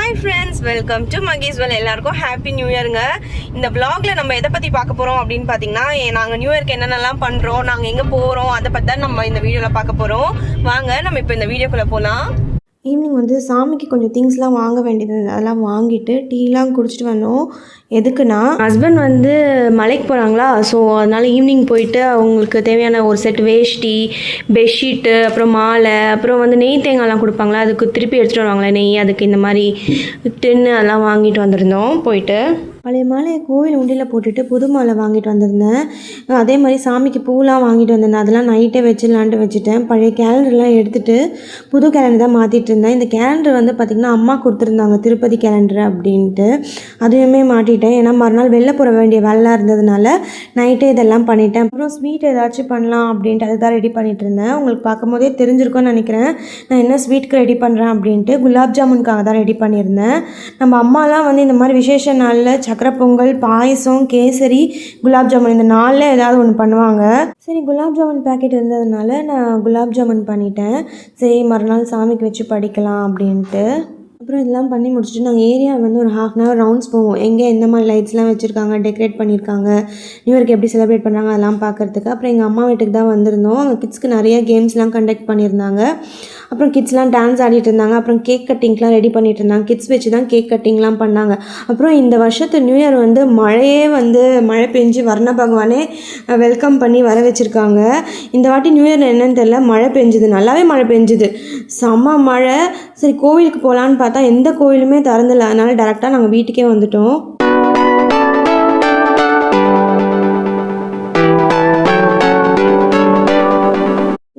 Hi friends, welcome to Mahesh well. எல்லாருக்கும் happy new இயருங்க. இந்த vlogல நம்ம எதை பற்றி பார்க்க போகிறோம் அப்படின்னு பார்த்தீங்கன்னா, நாங்கள் நியூ இயர்க்கு என்னென்னலாம் பண்ணுறோம், நாங்கள் எங்கே போகிறோம், அதை பற்றி தான் நம்ம இந்த வீடியோவில் பார்க்க போகிறோம். வாங்க நம்ம இப்போ இந்த வீடியோக்குள்ளே போகலாம். ஈவினிங் வந்து சாமிக்கு கொஞ்சம் திங்ஸ்லாம் வாங்க வேண்டியது, அதெல்லாம் வாங்கிட்டு டீலாம் குடிச்சிட்டு வந்தோம். எதுக்குன்னா ஹஸ்பண்ட் வந்து மலைக்கு போகிறாங்களா, ஸோ அதனால் ஈவினிங் போயிட்டு அவங்களுக்கு தேவையான ஒரு செட் வேஷ்டி, பெட்ஷீட்டு, அப்புறம் மாலை, அப்புறம் வந்து நெய் தேங்காய்லாம் கொடுப்பாங்களா, அதுக்கு திருப்பி எடுத்துகிட்டு வருவாங்களே நெய், அதுக்கு இந்த மாதிரி டின்னு அதெல்லாம் வாங்கிட்டு வந்திருந்தோம். போயிட்டு பழைய மாலையை கோவில் உண்டியில் போட்டுட்டு புது மாலை வாங்கிட்டு வந்திருந்தேன். அதே மாதிரி சாமிக்கு பூலாம் வாங்கிட்டு வந்திருந்தேன். அதெல்லாம் நைட்டே வச்சிடலான்ட்டு வச்சுட்டேன். பழைய கேலண்டர்லாம் எடுத்துகிட்டு புது கேலண்டர் தான் மாற்றிட்டு இருந்தேன். இந்த கேலண்டர் வந்து பார்த்திங்கன்னா அம்மா கொடுத்துருந்தாங்க, திருப்பதி கேலண்டர் அப்படின்ட்டு. அதையுமே மாட்டிட்டேன். ஏன்னா மறுநாள் வெளில போகிற வேண்டிய வேலைலாம் இருந்ததுனால நைட்டே இதெல்லாம் பண்ணிட்டேன். அப்புறம் ஸ்வீட் ஏதாச்சும் பண்ணலாம் அப்படின்ட்டு அதுதான் ரெடி பண்ணிகிட்டு இருந்தேன். உங்களுக்கு பார்க்கும் போதே தெரிஞ்சிருக்கும்னு நினைக்கிறேன் நான் என்ன ஸ்வீட்க்கு ரெடி பண்ணுறேன் அப்படின்ட்டு. குலாப் ஜாமுனுக்காக தான் ரெடி பண்ணியிருந்தேன். நம்ம அம்மாலாம் வந்து இந்த மாதிரி விசேஷ நாளில் சக்கரை பொங்கல், பாயசம், கேசரி, குலாப் ஜாமுன் இந்த நாளில் ஏதாவது ஒன்று பண்ணுவாங்க. சரி, குலாப் ஜாமுன் பேக்கெட் இருந்ததுனால நான் குலாப் ஜாமுன் பண்ணிட்டேன். சரி, மறுநாள் சாமிக்கு வச்சு படிக்கலாம் அப்படின்ட்டு. அப்புறம் இதெல்லாம் பண்ணி முடிச்சுட்டு நாங்கள் ஏரியா வந்து ஒரு ½ hour ரவுண்ட்ஸ் போவோம். எங்கே எந்த மாதிரி லைட்ஸ்லாம் வச்சுருக்காங்க, டெக்கரேட் பண்ணியிருக்காங்க, நியூ இயர்க்கு எப்படி செலிப்ரேட் பண்ணுறாங்க அதெல்லாம் பார்க்குறதுக்கு. அப்புறம் எங்கள் அம்மா வீட்டுக்கு தான் வந்திருந்தோம். அங்கே கிட்ஸ்க்கு நிறைய கேம்ஸ்லாம் கண்டக்ட் பண்ணியிருந்தாங்க. அப்புறம் கிட்ஸ்லாம் டான்ஸ் ஆடிட்டு இருந்தாங்க. அப்புறம் கேக் கட்டிங்லாம் ரெடி பண்ணிட்டு இருந்தாங்க. கிட்ஸ் வச்சு தான் கேக் கட்டிங்லாம் பண்ணாங்க. அப்புறம் இந்த வருஷத்து நியூ இயர் வந்து மழை பெஞ்சு வர்ண பகவானே வெல்கம் பண்ணி வர வச்சுருக்காங்க. இந்த வாட்டி நியூ இயர் என்னன்னு தெரியல, மழை பெஞ்சுது, நல்லாவே மழை பெஞ்சுது, செம்ம மழை. சரி, கோவிலுக்கு போகலான்னு பார்த்தா எந்த கோவிலுமே திறந்தில்லை. அதனால டேரெக்டாக நாங்கள் வீட்டுக்கே வந்துட்டோம்.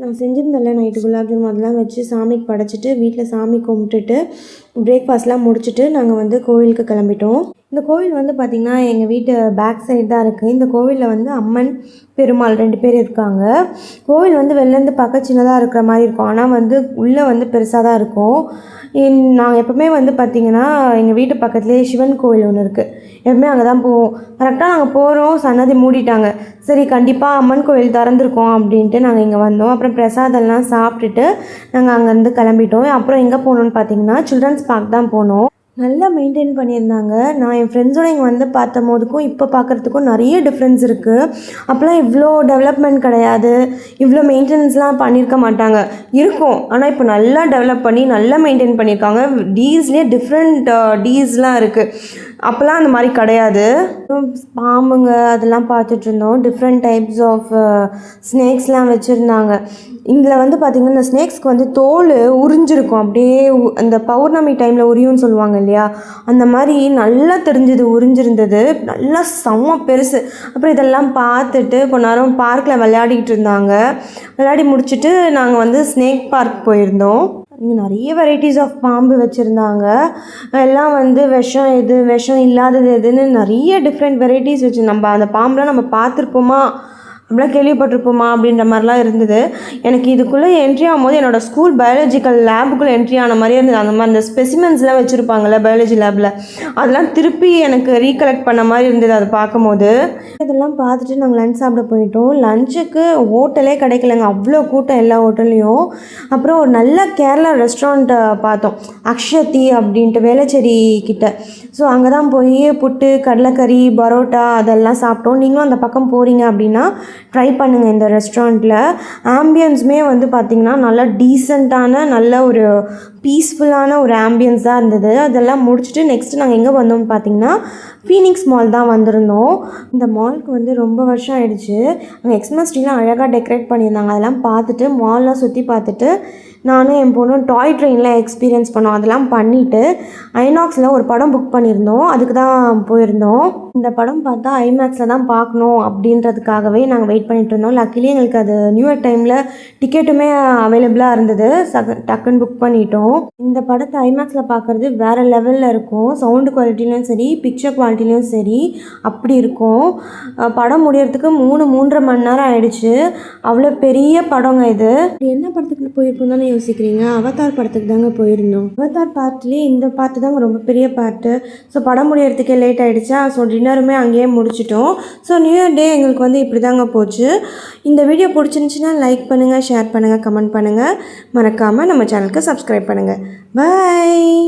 நான் செஞ்சுருந்தேன்ல நைட்டு குலாப் ஜாமுன், அதெல்லாம் வச்சு சாமிக்கு படைச்சிட்டு வீட்டில் சாமி கும்பிட்டுட்டு பிரேக்ஃபாஸ்ட்லாம் முடிச்சுட்டு நாங்கள் வந்து கோவிலுக்கு கிளம்பிட்டோம். இந்த கோவில் வந்து பார்த்திங்கன்னா எங்கள் வீட்டு பேக் சைடு தான் இருக்குது. இந்த கோவிலில் வந்து அம்மன், பெருமாள் 2 பேர் இருக்காங்க. கோவில் வந்து வெளிலேருந்து பார்க்க சின்னதாக இருக்கிற மாதிரி இருக்கும், ஆனால் வந்து உள்ளே வந்து பெருசாக தான் இருக்கும். நாங்கள் எப்போவுமே வந்து பார்த்திங்கன்னா எங்கள் வீட்டு பக்கத்துலேயே சிவன் கோவில் ஒன்று இருக்குது. எப்பவுமே அங்கே தான் போவோம். கரெக்டாக நாங்கள் போகிறோம், சன்னதி மூடிட்டாங்க. சரி, கண்டிப்பாக அம்மன் கோவில் திறந்துருக்கோம் அப்படின்ட்டு நாங்கள் இங்கே வந்தோம். அப்புறம் பிரசாதம்லாம் சாப்பிட்டுட்டு நாங்கள் அங்கேருந்து கிளம்பிட்டோம். அப்புறம் எங்கே போகணுன்னு பார்த்தீங்கன்னா சில்ட்ரன்ஸ் பார்க் தான் போனோம். நல்லா மெயின்டைன் பண்ணியிருந்தாங்க. நான் என் ஃப்ரெண்ட்ஸோட இங்கே வந்து பார்த்த போதுக்கும் இப்போ பார்க்குறதுக்கும் நிறைய டிஃப்ரென்ஸ் இருக்குது. அப்போலாம் இவ்வளோ டெவலப்மெண்ட் கிடையாது, இவ்வளோ மெயின்டெனன்ஸ்லாம் பண்ணியிருக்க மாட்டாங்க. இருக்கும், ஆனால் இப்போ நல்லா டெவலப் பண்ணி நல்லா மெயின்டைன் பண்ணியிருக்காங்க. டீஸ்லேயே டிஃப்ரெண்ட் டீஸ்லாம் இருக்குது. அப்போலாம் அந்த மாதிரி கிடையாது. பாம்புங்க அதெல்லாம் பார்த்துட்டு இருந்தோம். டிஃப்ரெண்ட் டைப்ஸ் ஆஃப் ஸ்னேக்ஸ்லாம் வச்சுருந்தாங்க. இதில் வந்து பார்த்திங்கன்னா இந்த ஸ்னேக்ஸ்க்கு வந்து தோல் உறிஞ்சிருக்கும். அப்படியே அந்த பௌர்ணமி டைமில் உரியும்னு சொல்லுவாங்க இல்லையா, அந்த மாதிரி நல்லா தெரிஞ்சது, உறிஞ்சிருந்தது, நல்லா செம்ம பெருசு. அப்புறம் இதெல்லாம் பார்த்துட்டு கொஞ்ச நேரம் பார்க்கில் விளையாடிக்கிட்டு இருந்தாங்க. விளையாடி முடிச்சுட்டு நாங்கள் வந்து ஸ்னேக் பார்க் போயிருந்தோம். இங்கே நிறைய வெரைட்டிஸ் ஆஃப் பாம்பு வச்சுருந்தாங்க. எல்லாம் வந்து விஷம் எது, விஷம் இல்லாதது எதுன்னு நிறைய டிஃப்ரெண்ட் வெரைட்டிஸ் வச்சு நம்ம அந்த பாம்புலாம் நம்ம பார்த்துருப்போமா, அப்படிலாம் கேள்விப்பட்டிருப்போமா அப்படின்ற மாதிரிலாம் இருந்தது. எனக்கு இதுக்குள்ளே என்ட்ரி ஆகும்போது என்னோடய ஸ்கூல் பயாலஜிக்கல் லேபுக்குள்ளே என்ட்ரி ஆன மாதிரியே இருந்தது. அந்த மாதிரி அந்த ஸ்பெசிமென்ஸ்லாம் வச்சுருப்பாங்கள்ல பயாலஜி லேபில், அதெல்லாம் திருப்பி எனக்கு ரீகலெக்ட் பண்ண மாதிரி இருந்தது அதை பார்க்கும்போது. இதெல்லாம் பார்த்துட்டு நாங்கள் லஞ்ச் சாப்பிட போயிட்டோம். லஞ்சுக்கு ஹோட்டலே கிடைக்கலங்க, அவ்வளோ கூட்டம் எல்லா ஹோட்டல்லையும். அப்புறம் ஒரு நல்ல கேரளா ரெஸ்டாரண்ட்டை பார்த்தோம், அக்ஷதி அப்படின்ட்டு, வேளச்சேரி கிட்ட. ஸோ அங்கே தான் போய் புட்டு, கடலைக்கறி, பரோட்டா அதெல்லாம் சாப்பிட்டோம். நீங்களும் அந்த பக்கம் போகிறீங்க அப்படின்னா ட்ரை பண்ணுங்கள் இந்த ரெஸ்டாரண்ட்டில். ஆம்பியன்ஸுமே வந்து பார்த்திங்கன்னா நல்லா டீசெண்டான நல்ல ஒரு பீஸ்ஃபுல்லான ஒரு ஆம்பியன்ஸ் தான் இருந்தது. அதெல்லாம் முடிச்சுட்டு நெக்ஸ்ட்டு நாங்கள் எங்கே வந்தோம்னு பார்த்திங்கன்னா ஃபீனிக்ஸ் மால் தான் வந்திருந்தோம். இந்த மாலுக்கு வந்து ரொம்ப வருஷம் ஆகிடுச்சு. அங்கே எக்ஸ்மஸ் ட்ரீலாம் அழகாக டெக்கரேட் பண்ணியிருந்தாங்க. அதெல்லாம் பார்த்துட்டு மால்லாம் சுற்றி பார்த்துட்டு நானும் என் பொண்ணும் டாய் ட்ரெயினில் எக்ஸ்பீரியன்ஸ் பண்ணோம். அதெல்லாம் பண்ணிவிட்டு ஐநாக்ஸில் ஒரு படம் புக் பண்ணியிருந்தோம், அதுக்கு தான் போயிருந்தோம். இந்த படம் பார்த்தா ஐமேக்ஸில் தான் பார்க்கணும் அப்படின்றதுக்காகவே நாங்கள் வெயிட் பண்ணிகிட்டு இருந்தோம். லக்கிலி எங்களுக்கு அது நியூ இயர் டைமில் டிக்கெட்டுமே அவைலபிளாக இருந்தது. டக்குன்னு புக் பண்ணிட்டோம். இந்த படத்தை ஐமேக்ஸில் பார்க்குறது வேறு லெவலில் இருக்கும். சவுண்டு குவாலிட்டிலையும் சரி, பிக்சர் குவாலிட்டிலையும் சரி அப்படி இருக்கும். படம் முடியறதுக்கு 3-3.5 மணி நேரம் ஆயிடுச்சு. அவ்வளோ பெரிய படங்க இது. என்ன படத்துக்கு போயிருக்கோம் தானே யோசிக்கிறீங்க? அவதார் படத்துக்கு தாங்க போயிருந்தோம். அவதார் பார்ட்லேயே இந்த பார்ட்டு தாங்க ரொம்ப பெரிய பார்ட்டு. ஸோ படம் முடியறதுக்கே லேட் ஆகிடுச்சா, ஸோ டின்னருமே அங்கேயே முடிச்சிட்டோம். ஸோ நியூ இயர் டே எங்களுக்கு வந்து இப்படி தாங்க போச்சு. இந்த வீடியோ பிடிச்சிருந்துச்சின்னா லைக் பண்ணுங்கள், ஷேர் பண்ணுங்கள், கமெண்ட் பண்ணுங்கள். மறக்காமல் நம்ம சேனலுக்கு சப்ஸ்கிரைப் பண்ணுங்கள். பாய்.